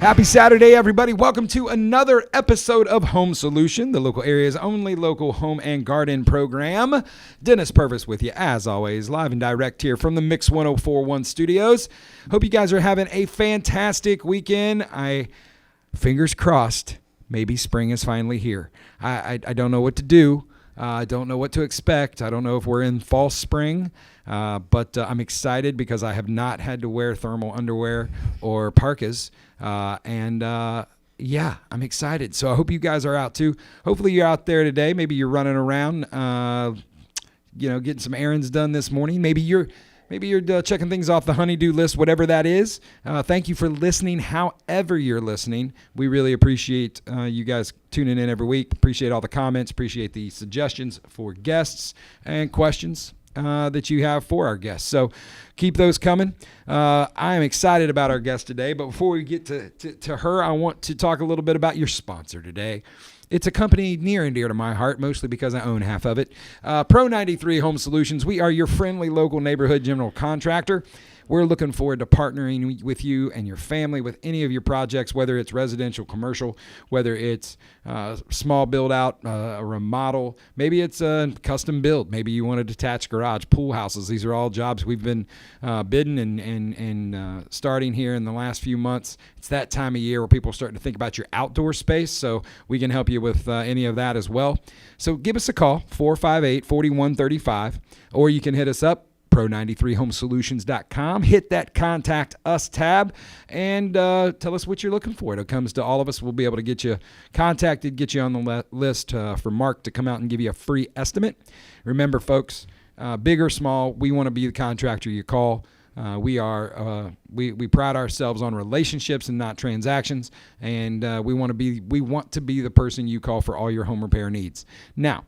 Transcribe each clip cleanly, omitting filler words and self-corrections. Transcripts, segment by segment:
Happy Saturday, everybody. Welcome to another episode of Home Solution, the local area's only local home and garden program. Dennis Purvis with you, as always, live and direct here from the Maxx 1041 studios. Hope you guys are having a fantastic weekend. Fingers crossed, maybe spring is finally here. I don't know what to do. I don't know what to expect. I don't know if we're in false spring, but I'm excited because I have not had to wear thermal underwear or parkas. Yeah, I'm excited. So I hope you guys are out too. Hopefully you're out there today. Maybe you're running around, getting some errands done this morning. Maybe you're checking things off the honey-do list, whatever that is. Thank you for listening, however you're listening. We really appreciate you guys tuning in every week. Appreciate all the comments. Appreciate the suggestions for guests and questions that you have for our guests. So keep those coming. I am excited about our guest today. But before we get to her, I want to talk a little bit about your sponsor today. It's a company near and dear to my heart, mostly because I own half of it. Pro 93 Home Solutions. We are your friendly local neighborhood general contractor. We're looking forward to partnering with you and your family with any of your projects, whether it's residential, commercial, whether it's small build out, a remodel, maybe it's a custom build, maybe you want a detached garage, pool houses. These are all jobs we've been bidding and starting here in the last few months. It's that time of year where people are starting to think about your outdoor space, so we can help you with any of that as well. So give us a call, 458-4135, or you can hit us up, pro93homesolutions.com. Hit that Contact Us tab and tell us what you're looking for. It comes to all of us. We'll be able to get you contacted, get you on the list for Mark to come out and give you a free estimate. Remember, folks, big or small, we want to be the contractor you call. We pride ourselves on relationships and not transactions, and we want to be the person you call for all your home repair needs. Now,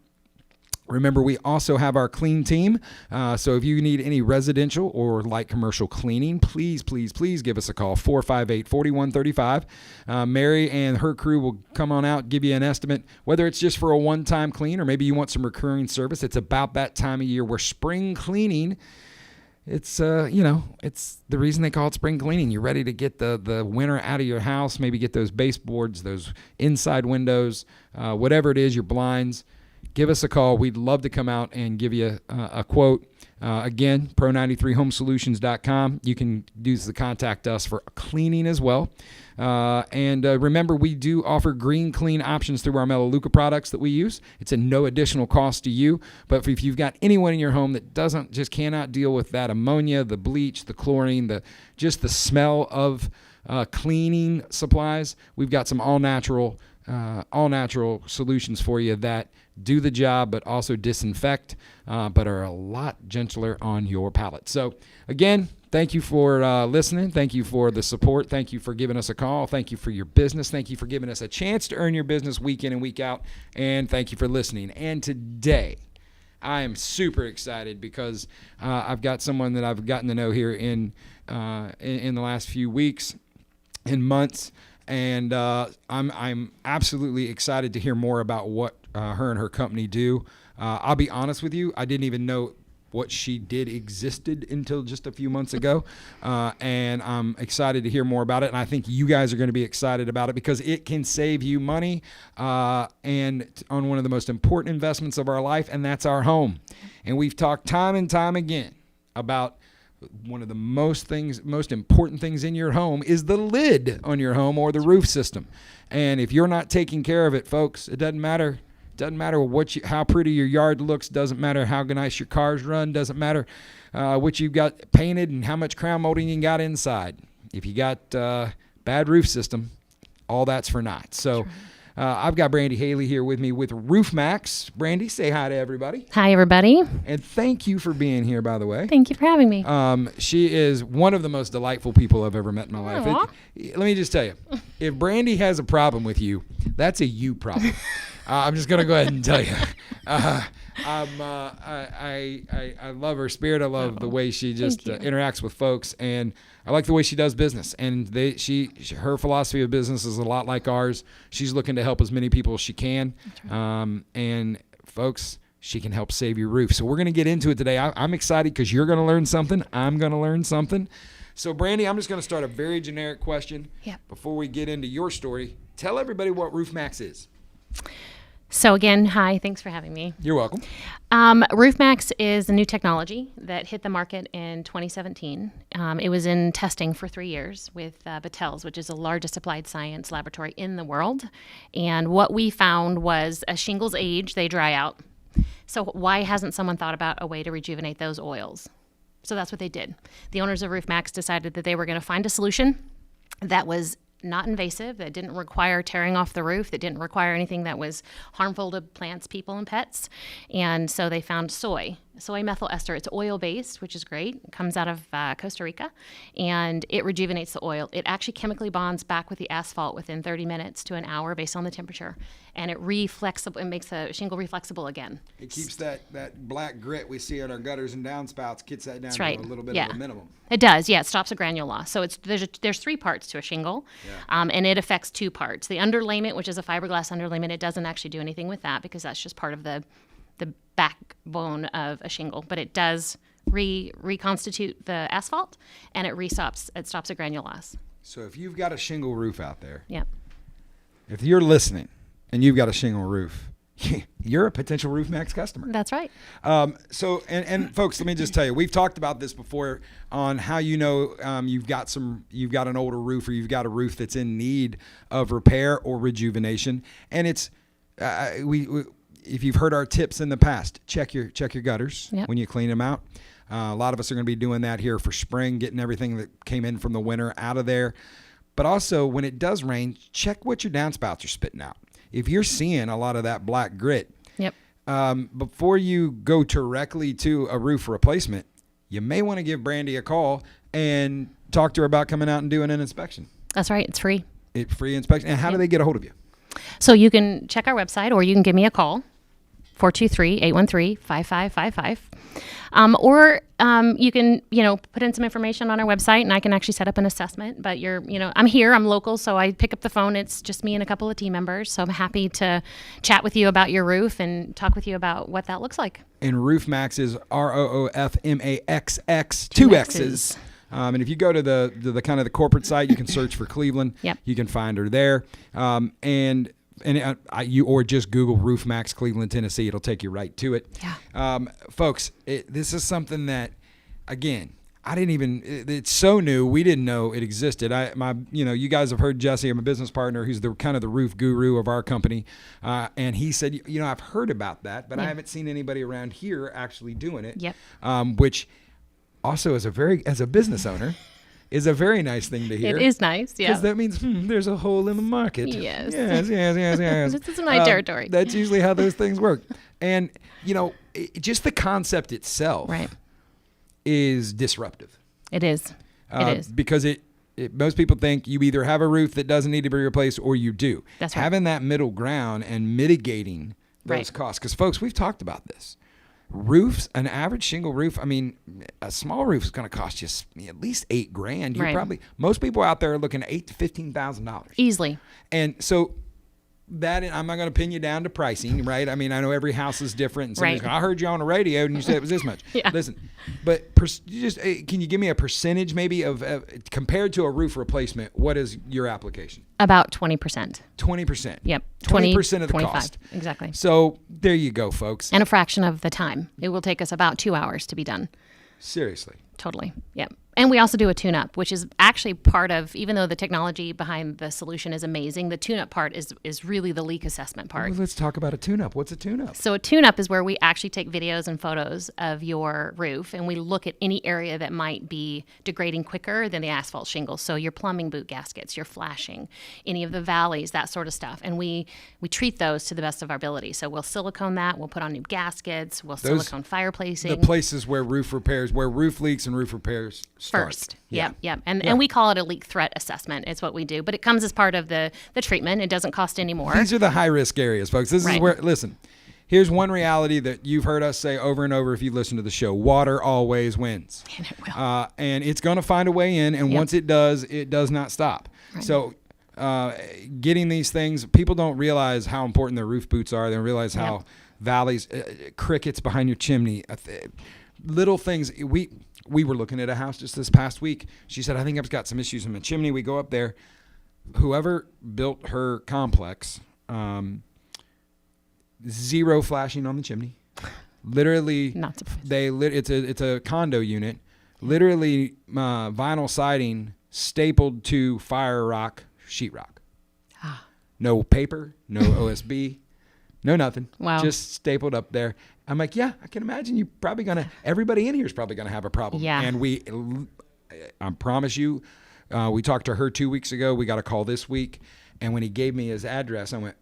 remember, we also have our clean team. So if you need any residential or light commercial cleaning, please give us a call, 458-4135. Mary and her crew will come on out, give you an estimate, whether it's just for a one-time clean or maybe you want some recurring service. It's about that time of year where spring cleaning, it's the reason they call it spring cleaning. You're ready to get the winter out of your house, maybe get those baseboards, those inside windows, whatever it is, your blinds. Give us a call. We'd love to come out and give you a quote. Again, pro93homesolutions.com. You can use the Contact Us for cleaning as well. And remember, we do offer green clean options through our Melaleuca products that we use. It's a no additional cost to you. But if you've got anyone in your home that cannot deal with that ammonia, the bleach, the chlorine, the smell of cleaning supplies, we've got some all natural solutions for you that do the job but also disinfect, but are a lot gentler on your palate. So again, thank you for listening. Thank you for the support. Thank you for giving us a call. Thank you for your business. Thank you for giving us a chance to earn your business week in and week out. And thank you for listening. And today, I am super excited because I've got someone that I've gotten to know here in the last few weeks and months. And I'm absolutely excited to hear more about what her and her company do. I'll be honest with you, I didn't even know what she did existed until just a few months ago. And I'm excited to hear more about it. And I think you guys are going to be excited about it because it can save you money and on one of the most important investments of our life, and that's our home. And we've talked time and time again about one of the most important things in your home is the lid on your home or the roof system. And if you're not taking care of it, folks, it doesn't matter. Doesn't matter how pretty your yard looks. Doesn't matter how nice your cars run. Doesn't matter what you've got painted and how much crown molding you got inside. If you got bad roof system, all that's for naught. So I've got Brandy Haley here with me with Roof Maxx. Brandy, say hi to everybody. Hi, everybody. And thank you for being here, by the way. Thank you for having me. She is one of the most delightful people I've ever met in my life. Let me just tell you, if Brandy has a problem with you, that's a you problem. I'm just going to go ahead and tell you. I love her spirit. I love the way she just interacts with folks, and I like the way she does business. And her philosophy of business is a lot like ours. She's looking to help as many people as she can. Right. And folks, she can help save your roof. So we're going to get into it today. I'm excited because you're going to learn something. I'm going to learn something. So, Brandy, I'm just going to start a very generic question. Yep. Before we get into your story. Tell everybody what Roof Maxx is. So again, hi, thanks for having me. You're welcome. Roof Maxx is a new technology that hit the market in 2017. It was in testing for 3 years with Battelle's, which is the largest applied science laboratory in the world. And what we found was as shingles age, they dry out. So why hasn't someone thought about a way to rejuvenate those oils? So that's what they did. The owners of Roof Maxx decided that they were going to find a solution that was not invasive, that didn't require tearing off the roof, that didn't require anything that was harmful to plants, people, and pets. And so they found soy methyl ester. It's oil-based, which is great. It comes out of Costa Rica, and it rejuvenates the oil. It actually chemically bonds back with the asphalt within 30 minutes to an hour based on the temperature, and it makes the shingle reflexible again. It keeps that black grit we see on our gutters and downspouts, gets that down That's to right. a little bit Yeah. of a minimum. It does, yeah. It stops a granule loss. So there's 3 parts to a shingle, and it affects 2 parts. The underlayment, which is a fiberglass underlayment, it doesn't actually do anything with that because that's just part of the backbone of a shingle. But it does reconstitute the asphalt, and it stops a granule loss. So if you've got a shingle roof out there, Yep. if you're listening and you've got a shingle roof, you're a potential Roof Maxx customer. That's right. So folks, let me just tell you, we've talked about this before on how you've got an older roof, or you've got a roof that's in need of repair or rejuvenation, and it's if you've heard our tips in the past, check your gutters when you clean them out. A lot of us are going to be doing that here for spring, getting everything that came in from the winter out of there. But also, when it does rain, check what your downspouts are spitting out. If you're seeing a lot of that black grit, before you go directly to a roof replacement, you may want to give Brandy a call and talk to her about coming out and doing an inspection. That's right. It's free. It's free inspection. And how do they get a hold of you? So you can check our website, or you can give me a call, 423-813-5555. Or you can, put in some information on our website, and I can actually set up an assessment. But I'm here, I'm local, so I pick up the phone. It's just me and a couple of team members. So I'm happy to chat with you about your roof and talk with you about what that looks like. And Roof Maxx is ROOFMAXX, 2 X's. And if you go to the kind of the corporate site, you can search for Cleveland. Yep. You can find her there. Or just Google Roof Maxx Cleveland, Tennessee. It'll take you right to it. Yeah. Folks, this is something that, again, it's so new, we didn't know it existed. You guys have heard Jesse, I'm a business partner, who's the kind of the roof guru of our company. And he said, I've heard about that, but I haven't seen anybody around here actually doing it. Yep. Which also as a business owner, is a very nice thing to hear. It is nice, yeah. Because that means there's a hole in the market. Yes. Yes. This is my territory. That's usually how those things work. And, just the concept itself is disruptive. It is. It is. Because most people think you either have a roof that doesn't need to be replaced or you do. That's right. Having that middle ground and mitigating those costs. Because, folks, we've talked about this. Roofs, an average shingle roof, a small roof is going to cost you at least $8,000. You're most people out there are looking at $8,000 to $15,000 easily. And so that, I'm not going to pin you down to pricing, right? I know every house is different. And somebody's going, I heard you on the radio and you said it was this much. Yeah. Listen, but can you give me a percentage maybe of compared to a roof replacement? What is your application? About 20%. 20%. Yep. 20% of the 25. cost. Exactly. So there you go, folks. And a fraction of the time. It will take us about 2 hours to be done. Seriously. Totally. Yep. And we also do a tune-up, which is actually part of, even though the technology behind the solution is amazing, the tune-up part is really the leak assessment part. Well, let's talk about a tune-up. What's a tune-up? So a tune-up is where we actually take videos and photos of your roof, and we look at any area that might be degrading quicker than the asphalt shingles. So your plumbing boot gaskets, your flashing, any of the valleys, that sort of stuff. And we treat those to the best of our ability. So we'll silicone that. We'll put on new gaskets. We'll silicone fireplacing. The places where roof leaks and roof repairs start. First. Yep. And we call it a leak threat assessment. It's what we do. But it comes as part of the treatment. It doesn't cost any more. These are the high-risk areas, folks. This is where, listen, here's one reality that you've heard us say over and over if you listen to the show. Water always wins. And it will. And it's going to find a way in, and once it does not stop. Right. So getting these things, people don't realize how important their roof boots are. They don't realize how valleys, crickets behind your chimney, little things. we were looking at a house just this past week. She said, I think I've got some issues in my chimney. We go up there. Whoever built her complex, zero flashing on the chimney. Literally, Not surprised. It's a condo unit. Literally, vinyl siding stapled to fire rock sheetrock. No paper, no OSB, no nothing. Wow. Just stapled up there. I'm like, yeah, I can imagine you probably everybody in here is probably gonna have a problem. Yeah. And I promise you, we talked to her 2 weeks ago. We got a call this week, and when he gave me his address, I went,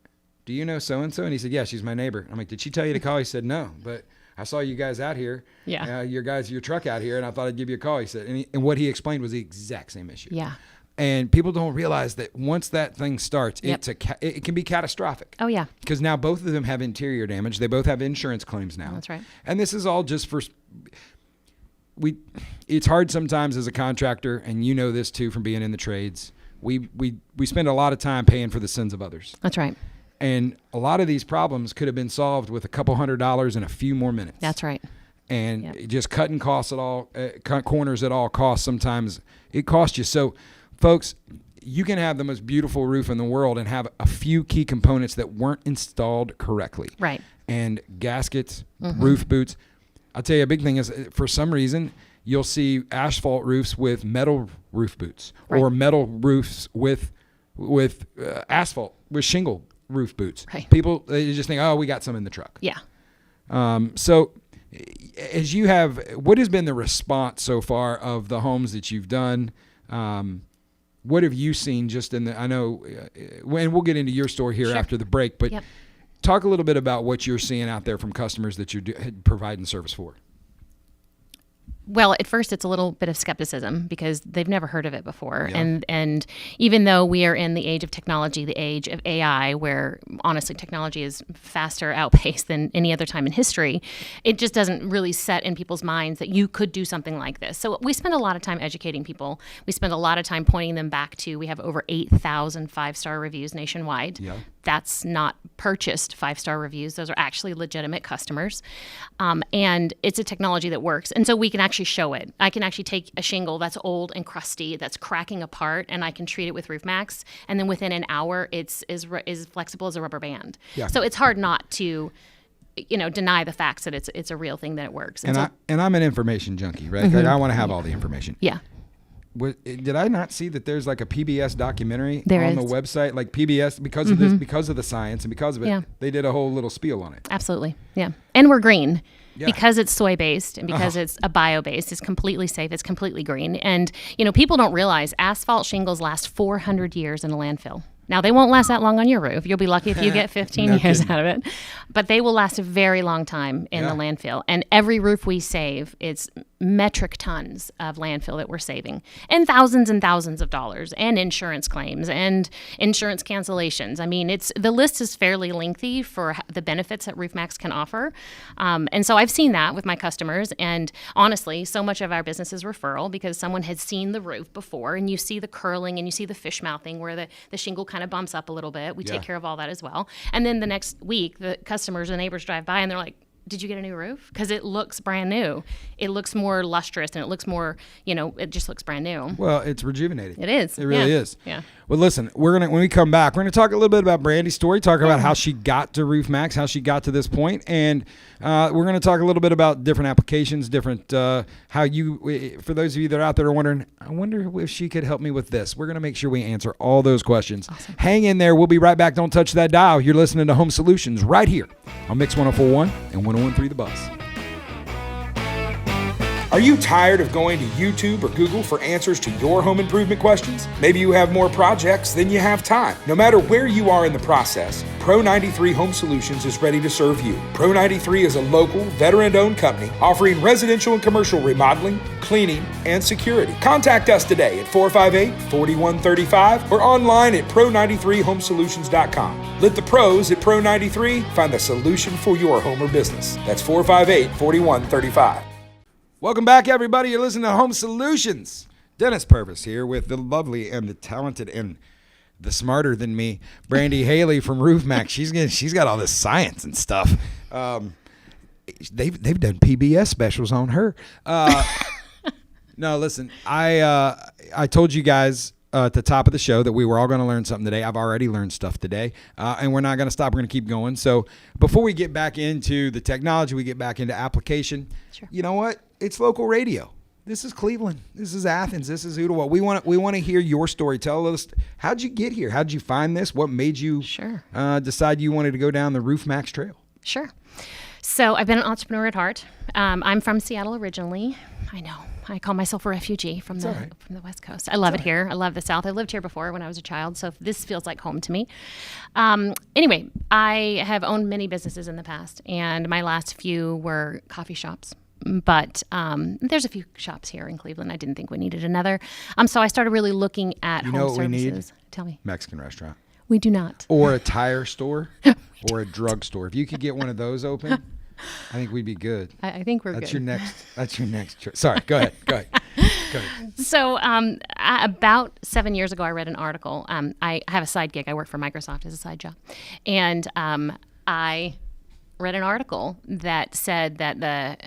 do you know so-and-so? And he said, yeah, she's my neighbor. I'm like, did she tell you to call? He said, no, but I saw you guys out here. Yeah. Your truck out here, and I thought I'd give you a call. He said, and what he explained was the exact same issue. Yeah. And people don't realize that once that thing starts, Yep. it can be catastrophic. Oh, yeah. Because now both of them have interior damage. They both have insurance claims now. That's right. And this is all just for it's hard sometimes as a contractor, and you know this too from being in the trades. We spend a lot of time paying for the sins of others. That's right. And a lot of these problems could have been solved with a couple $100s and a few more minutes. That's right. And Yep. just cutting costs at all, cut corners at all costs, sometimes it costs you. So, folks, you can have the most beautiful roof in the world and have a few key components that weren't installed correctly. Right. And gaskets, roof boots. I'll tell you a big thing is, for some reason, you'll see asphalt roofs with metal roof boots, Right. or metal roofs with asphalt, with shingle roof boots. Right. People, they just think, oh, we got some in the truck. Yeah. So as you have, what has been the response so far of the homes that you've done? What have you seen just in I know, and we'll get into your story here Sure. after the break, but Yep. talk a little bit about what you're seeing out there from customers that you're providing service for. Well, at first it's a little bit of skepticism because they've never heard of it before. Yeah. And even though we are in the age of technology, the age of AI, where honestly technology is faster outpaced than any other time in history, it just doesn't really set in people's minds that you could do something like this. So we spend a lot of time educating people. We spend a lot of time pointing them back to, we have over 8,000 five-star reviews nationwide. Yeah. That's not purchased five-star reviews. Those are actually legitimate customers. And it's a technology that works. And so we can actually show it. I can actually take a shingle that's old and crusty, that's cracking apart, and I can treat it with Roof Maxx. And then within an hour, it's as flexible as a rubber band. Yeah. So it's hard not to, deny the facts that it's a real thing that it works. And I'm an information junkie, right? Like, I want to have all the information. Yeah. Did I not see that there's like a PBS documentary There on is. the website? Like PBS, because of this, because of the science and because of it, Yeah. they did a whole little spiel on it. Absolutely. Yeah. And we're green. Yeah. Because it's soy based and because it's a bio based, it's completely safe, it's completely green. And, people don't realize asphalt shingles last 400 years in a landfill. Now, they won't last that long on your roof. You'll be lucky if you get 15 No years kidding. out of it. But they will last a very long time in the landfill. And every roof we save, it's metric tons of landfill that we're saving, and thousands of dollars, and insurance claims and insurance cancellations. I mean, the list is fairly lengthy for the benefits that Roof Maxx can offer. And so I've seen that with my customers. And honestly, so much of our business is referral because someone had seen the roof before, and you see the curling and you see the fish mouthing where the shingle kind of bumps up a little bit. We take care of all that as well. And then the next week, the customers and neighbors drive by and they're like, did you get a new roof? Because it looks brand new. It looks more lustrous and it looks more, it just looks brand new. Well, it's rejuvenating. It is. It really Yeah. is. Yeah. Well, listen, when we come back, we're gonna talk a little bit about Brandy's story, talk about how she got to Roof Maxx, how she got to this point, and we're gonna talk a little bit about different applications, different how you. For those of you that are out there are wondering, I wonder if she could help me with this. We're gonna make sure we answer all those questions. Awesome. Hang in there. We'll be right back. Don't touch that dial. You're listening to Home Solutions right here on Mix 104.1 and 101.3 The Buzz. Are you tired of going to YouTube or Google for answers to your home improvement questions? Maybe you have more projects than you have time. No matter where you are in the process, Pro 93 Home Solutions is ready to serve you. Pro 93 is a local, veteran-owned company offering residential and commercial remodeling, cleaning, and security. Contact us today at 458-4135 or online at pro93homesolutions.com. Let the pros at Pro 93 find the solution for your home or business. That's 458-4135. Welcome back, everybody. You're listening to Home Solutions. Dennis Purvis here with the lovely and the talented and the smarter than me, Brandy Haley from Roof Maxx. She's got all this science and stuff. They've done PBS specials on her. No, listen, I told you guys at the top of the show that we were all going to learn something today. I've already learned stuff today, and we're not going to stop. We're going to keep going. So before we get back into the technology, we get back into application. Sure. You know what? It's local radio. This is Cleveland. This is Athens. This is Ottawa. We want to hear your story. Tell us, how'd you get here? How'd you find this? What made you Sure. Decide you wanted to go down the Roof Maxx trail? Sure. So I've been an entrepreneur at heart. I'm from Seattle originally. I know. I call myself a refugee from the West Coast. I love it here. I love the South. I lived here before when I was a child, so this feels like home to me. Anyway, I have owned many businesses in the past, and my last few were coffee shops. But there's a few shops here in Cleveland. I didn't think we needed another. So I started really looking at home what services. We need? Tell me. Mexican restaurant. We do not. Or a tire store or a drugstore. If you could get one of those open, I think we'd be good. I think we're That's good. That's your next choice. Sorry, go ahead. Go ahead. So about 7 years ago, I read an article. I have a side gig. I work for Microsoft as a side job. And I read an article that said that the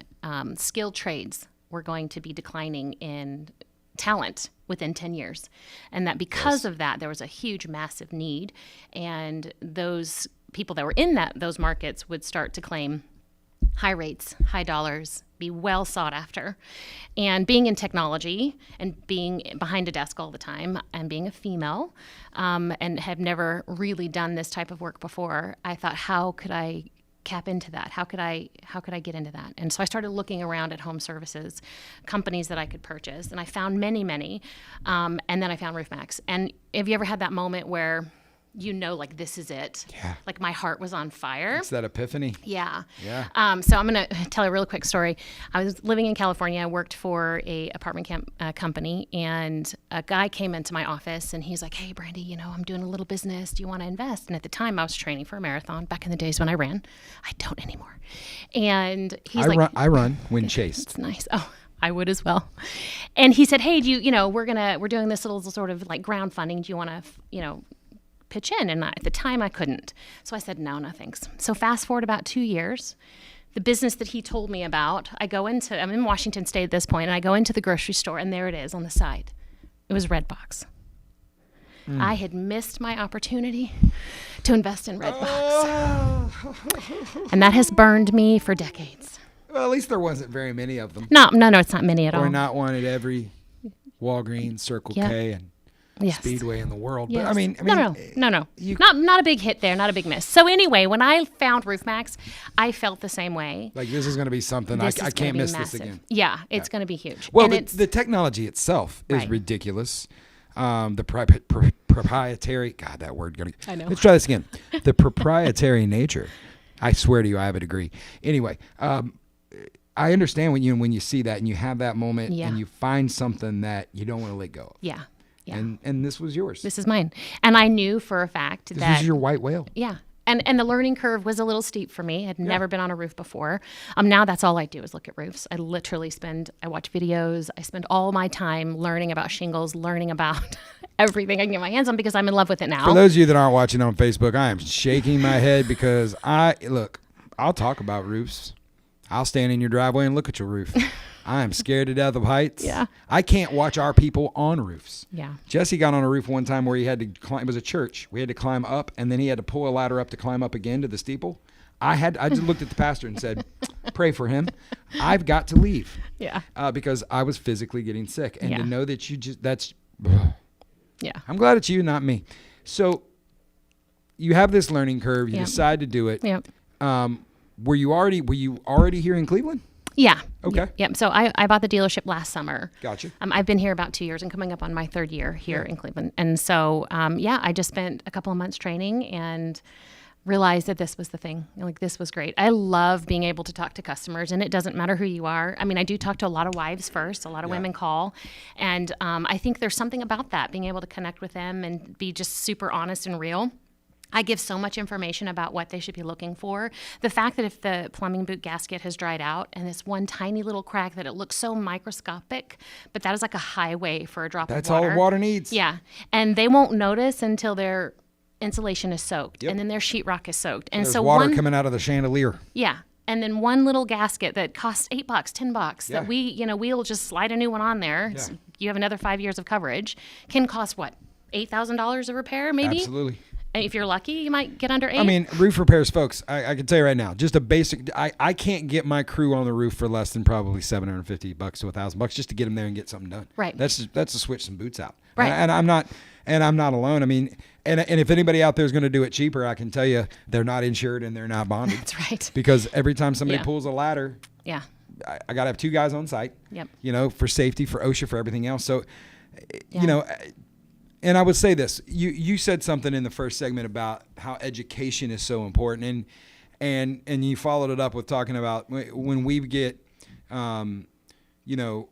skilled trades were going to be declining in talent within 10 years. And that because of that, there was a huge, massive need. And those people that were in those markets would start to claim high rates, high dollars, be well sought after. And being in technology and being behind a desk all the time and being a female and have never really done this type of work before, I thought, how could I tap into that? How could I get into that? And so I started looking around at home services, companies that I could purchase, and I found many, and then I found Roof Maxx. And have you ever had that moment where like this is it? Yeah. Like my heart was on fire. It's that epiphany. Yeah. Yeah. So I'm going to tell a real quick story. I was living in California. I worked for a apartment company, and a guy came into my office, and he's like, "Hey, Brandy, I'm doing a little business. Do you want to invest?" And at the time, I was training for a marathon back in the days when I ran. I don't anymore. And he's I run when chased. It's nice. Oh, I would as well. And he said, "Hey, we're doing this little sort of like ground funding. Do you want to, pitch in?" And at the time I couldn't. So I said, no thanks. So fast forward about 2 years, the business that he told me about, I'm in Washington State at this point, and I go into the grocery store, and there it is on the side. It was Redbox. I had missed my opportunity to invest in Redbox. And that has burned me for decades. Well, at least there wasn't very many of them. No, it's not many at all. Or not one at every Walgreens, Circle K, and Speedway in the world. Yes. But I mean, no. Not a big hit there, not a big miss. So anyway, when I found Roof Maxx, I felt the same way. Like, this is going to be something. I can't miss this again. Yeah, it's going to be huge. Well, the technology itself is ridiculous. The proprietary, God, that word. I know. Let's try this again. The proprietary nature. I swear to you, I have a degree. Anyway, I understand when you see that and you have that moment and you find something that you don't want to let go of. Yeah. Yeah. And this was yours. This is mine. And I knew for a fact that this is your white whale. Yeah. And the learning curve was a little steep for me. I'd never been on a roof before. Now that's all I do is look at roofs. I watch videos. I spend all my time learning about shingles, learning about everything I can get my hands on because I'm in love with it now. For those of you that aren't watching on Facebook, I am shaking my head because I'll talk about roofs. I'll stand in your driveway and look at your roof. I am scared to death of heights. Yeah. I can't watch our people on roofs. Yeah. Jesse got on a roof one time where he had to climb. It was a church. We had to climb up, and then he had to pull a ladder up to climb up again to the steeple. I just looked at the pastor and said, "Pray for him. I've got to leave." Yeah. Because I was physically getting sick, and to know that that's. Yeah. I'm glad it's you, not me. So, you have this learning curve. You decide to do it. Yep. Were you already here in Cleveland? Yeah. Okay. Yep. So I bought the dealership last summer. Gotcha. I've been here about 2 years and coming up on my third year here in Cleveland. And so, I just spent a couple of months training and realized that this was the thing. Like, this was great. I love being able to talk to customers, and it doesn't matter who you are. I mean, I do talk to a lot of wives first. A lot of women call. And I think there's something about that, being able to connect with them and be just super honest and real. I give so much information about what they should be looking for. The fact that if the plumbing boot gasket has dried out and this one tiny little crack that it looks so microscopic, but that is like a highway for a drop That's of water. all water needs. Yeah. And they won't notice until their insulation is soaked and then their sheetrock is soaked. And There's so water coming out of the chandelier. Yeah. And then one little gasket that costs $8, $10 Yeah. that we'll just slide a new one on there. Yeah. So you have another 5 years of coverage. Can cost what? $8,000 a repair, maybe? Absolutely. And if you're lucky, you might get under 8. I mean, roof repairs, folks, I can tell you right now, just a basic, I can't get my crew on the roof for less than probably $750 to $1,000 just to get them there and get something done. Right. That's to switch some boots out. Right. And I'm not alone. I mean, and if anybody out there is going to do it cheaper, I can tell you they're not insured and they're not bonded. That's right. Because every time somebody Yeah. pulls a ladder, Yeah. I got to have 2 guys on site. Yep. For safety, for OSHA, for everything else. So, Yeah. And I would say this: you said something in the first segment about how education is so important, and you followed it up with talking about when we get,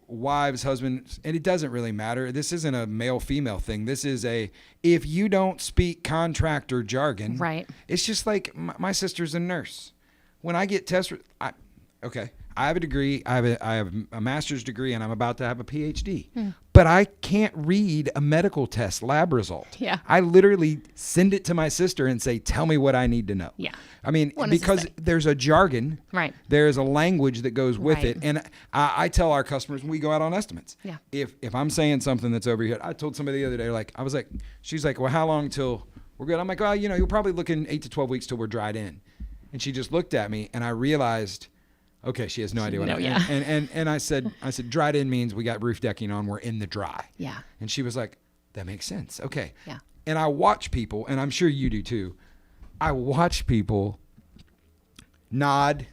wives, husbands, and it doesn't really matter. This isn't a male-female thing. This is if you don't speak contractor jargon, Right. It's just like my sister's a nurse. When I get I have a degree. I have a master's degree, and I'm about to have a PhD. But I can't read a medical test lab result. Yeah. I literally send it to my sister and say, "Tell me what I need to know." Yeah. I mean, What does it because say? there's a jargon. Right. There's a language that goes with Right. it, and I tell our customers when we go out on estimates. Yeah. If I'm saying something that's over here, I told somebody the other day, she's like, "Well, how long till we're good?" I'm like, "Well, you're probably looking 8 to 12 weeks till we're dried in," and she just looked at me, and I realized. Okay, she has no idea what I mean. Yeah. And I said, dried in means we got roof decking on, we're in the dry. Yeah. And she was like, that makes sense. Okay. Yeah. And I watch people, and I'm sure you do too. I watch people nod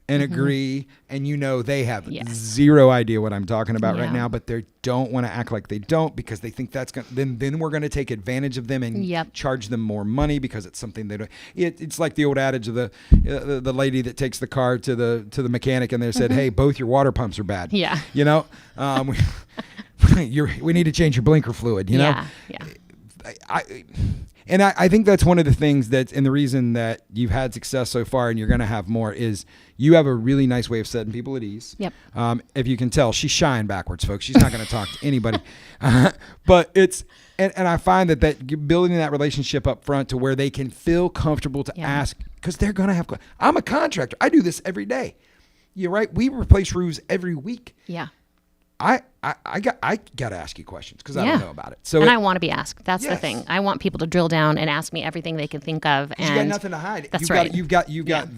and agree, and they have Yes. zero idea what I'm talking about right Yeah. now, but they don't want to act like they don't because they think that's going to, then we're going to take advantage of them and Yep. charge them more money because it's something they don't. It's like the old adage of the lady that takes the car to the mechanic and they said, "Hey, both your water pumps are bad." Yeah. We need to change your blinker fluid. Yeah. I think that's one of the things and the reason that you've had success so far and you're going to have more is you have a really nice way of setting people at ease. Yep. If you can tell, she's shying backwards, folks. She's not going to talk to anybody. But it's, and I find that building that relationship up front to where they can feel comfortable to ask, because they're going to have, I'm a contractor. I do this every day. You're right. We replace roofs every week. Yeah. I got to ask you questions because I don't know about it. So I want to be asked. That's the Yes. thing. I want people to drill down and ask me everything they can think of. And you got nothing to hide. That's you've right. You've got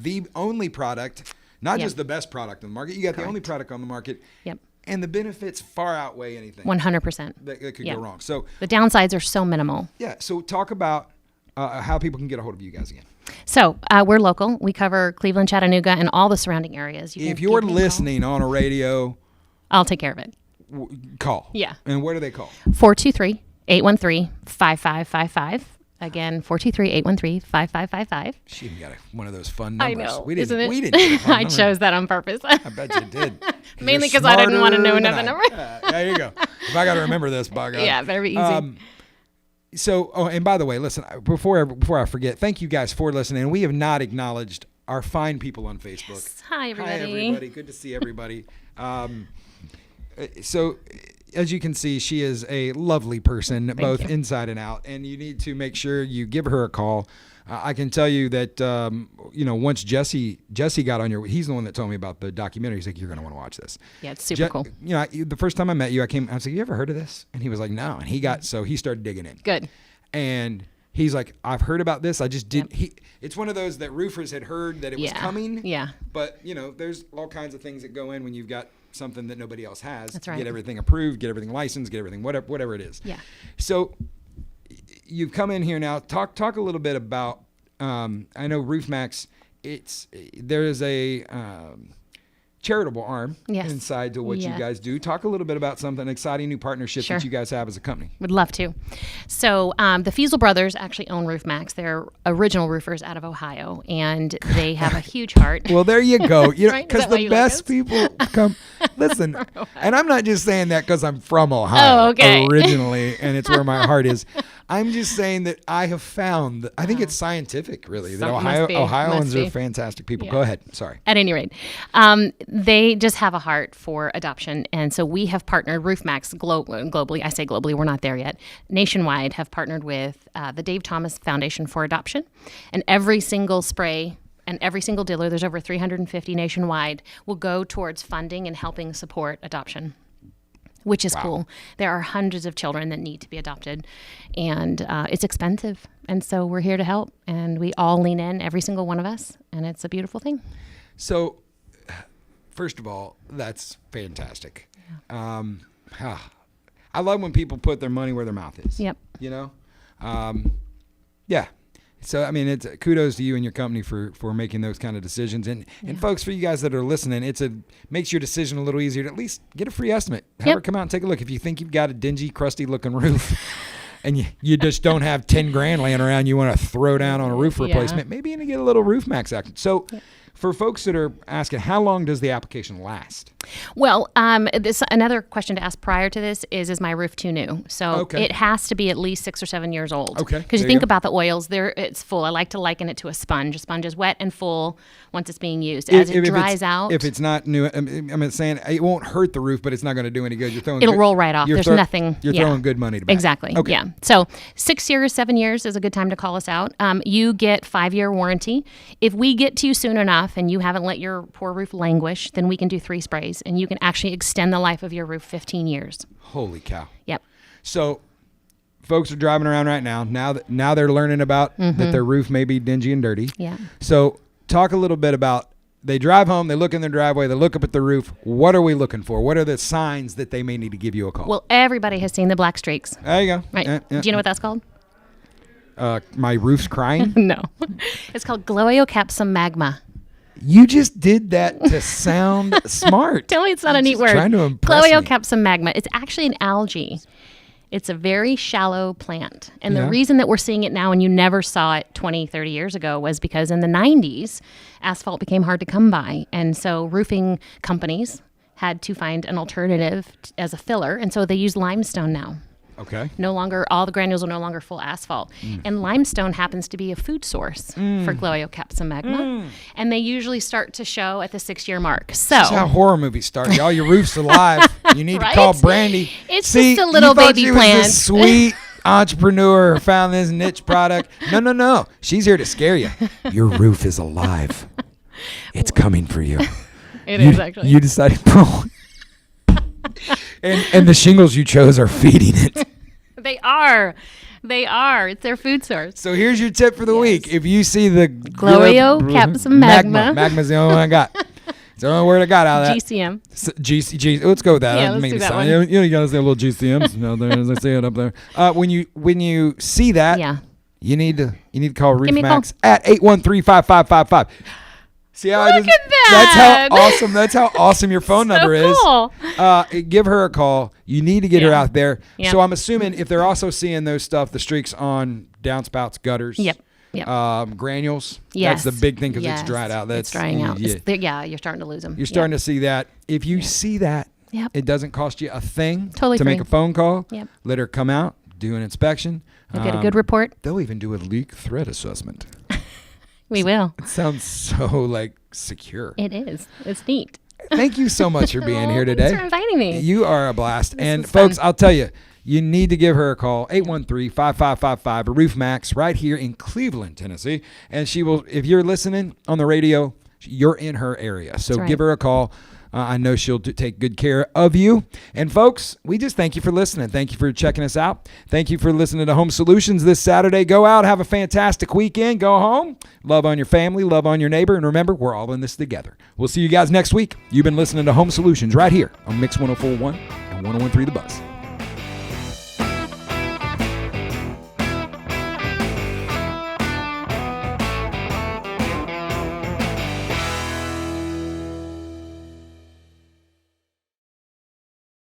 the only product, not Yep. just the best product on the market. You got the only product on the market. Yep. And the benefits far outweigh anything 100%. that could Yep. go wrong. So The downsides are so minimal. yeah. So talk about how people can get a hold of you guys again. So we're local. We cover Cleveland, Chattanooga, and all the surrounding areas. You can If you're give me a call. listening on a radio, I'll take care of it. call. Yeah. And where do they call? 423-813-5555. Again, 423-813-5555. She even got one of those fun I numbers. know, We didn't. isn't it? We didn't. Get a fun I number. chose that on purpose. I bet you did. Mainly You're 'cause I didn't wanna know smarter than another I. number. There you go. If I got to remember this, by God. Yeah, very easy. And by the way, listen, before I forget, thank you guys for listening. We have not acknowledged our fine people on Facebook. Yes. Hi, everybody. Hi, everybody. Good to see everybody. So, as you can see, she is a lovely person, both you. inside and out, and you need to make sure you give her a call. I can tell you that, once Jesse got on he's the one that told me about the documentary. He's like, you're going to want to watch this. Yeah, it's super cool. The first time I met you, I was like, you ever heard of this? And he was like, no. And he started digging in. Good. And he's like, I've heard about this. I just didn't. It's one of those that roofers had heard that it was coming. Yeah. But, there's all kinds of things that go in when you've got something that nobody else has. That's right. Get everything approved, get everything licensed, get everything, whatever it is. Yeah. So you've come in here now. Talk a little bit about, I know Roof Maxx, there is a charitable arm Yes. inside to what you Yeah. guys do. Talk a little bit about something exciting new partnership Sure. that you guys have as a company. Would love to. So the Fiesel brothers actually own Roof Maxx. They're original roofers out of Ohio, and they have a huge heart. Well, there you go. Right? Is Because that why the you like best us? people come. Listen, and I'm not just saying that because I'm from Ohio Oh, okay. originally, and it's where my heart is. I'm just saying that I have found. I think it's scientific, really, that Something must be. Ohioans Must are be. fantastic people. Yeah. Go ahead. Sorry. At any rate, they just have a heart for adoption. And so we have partnered, Roof Maxx globally, I say globally, we're not there yet, nationwide have partnered with the Dave Thomas Foundation for Adoption. And every single spray and every single dealer, there's over 350 nationwide, will go towards funding and helping support adoption, which is cool. There are hundreds of children that need to be adopted, and it's expensive. And so we're here to help, and we all lean in, every single one of us, and it's a beautiful thing. So, first of all, that's fantastic. Yeah. I love when people put their money where their mouth is. Yep. You know? Yeah. So, I mean, it's kudos to you and your company for making those kind of decisions. And folks, for you guys that are listening, makes your decision a little easier to at least get a free estimate. Have her come out and take a look. If you think you've got a dingy, crusty looking roof and you just don't have 10 grand laying around, you want to throw down on a roof replacement, maybe you need to get a little Roof Maxx action. So, for folks that are asking, how long does the application last? Well, another question to ask prior to this is my roof too new? So it has to be at least 6 or 7 years old. Okay. Because you think about the oils, it's full. I like to liken it to a sponge. A sponge is wet and full once it's being used. As it dries out. If it's not new, I'm saying it won't hurt the roof, but it's not going to do any good. It'll roll right off. There's nothing. You're throwing good money to back. Exactly. Okay. Yeah. So 6 years, 7 years is a good time to call us out. You get 5-year warranty. If we get to you soon enough and you haven't let your poor roof languish, then we can do 3 sprays and you can actually extend the life of your roof 15 years. Holy cow. Yep. So folks are driving around right now. Now they're learning about that their roof may be dingy and dirty. Yeah. So talk a little bit about, they drive home, they look in their driveway, they look up at the roof. What are we looking for? What are the signs that they may need to give you a call? Well, everybody has seen the black streaks. There you go. Right. Do you know what that's called? My roof's crying? No. It's called Gloeocapsum magma. You just did that to sound smart. Tell me it's not a neat word. Trying to impress me. Gloeocapsum magma. It's actually an algae. It's a very shallow plant. And the reason that we're seeing it now and you never saw it 20, 30 years ago was because in the 90s, asphalt became hard to come by. And so roofing companies had to find an alternative as a filler. And so they use limestone now. Okay. No longer, all the granules are no longer full asphalt. And limestone happens to be a food source for Gloeocapsum magma. And they usually start to show at the 6-year mark. So that's how horror movies start. Y'all, your roof's alive. You need to call Brandy. It's just a little baby you plant. Was this sweet entrepreneur who found this niche product. No. She's here to scare you. Your roof is alive. It's coming for you. It is actually. You decided, and the shingles you chose are feeding it. They are. It's their food source. So here's your tip for the week. If you see the Gloeocapsum magma. Magma's the only one I got. It's the only word I got out of that. GCM. GC. Let's go with that. Yeah, let's do that one. You gotta say a little GCMs out there as I say it up there. When you see that, you need to call Roof Maxx at 813-5555. See how Look at that. That's how awesome your phone number is. Cool. Give her a call. You need to get her out there. Yep. So I'm assuming if they're also seeing those stuff, the streaks on downspouts, gutters, granules. Yes. That's the big thing because it's dried out. It's drying out. You're starting to lose them. You're starting to see that. If you see that, it doesn't cost you a thing to make a phone call. Yep. Let her come out, do an inspection. You'll get a good report. They'll even do a leak threat assessment. We will. It sounds so secure. It is. It's neat. Thank you so much for being here today. Thanks for inviting me. You are a blast. And folks, I'll tell you, you need to give her a call, 813-5555, Roof Maxx, right here in Cleveland, Tennessee. And she will, if you're listening on the radio, you're in her area. So give her a call. I know she'll take good care of you. And folks, we just thank you for listening. Thank you for checking us out. Thank you for listening to Home Solutions this Saturday. Go out, have a fantastic weekend. Go home, love on your family, love on your neighbor. And remember, we're all in this together. We'll see you guys next week. You've been listening to Home Solutions right here on Mix 104.1 and 101.3 The Buzz.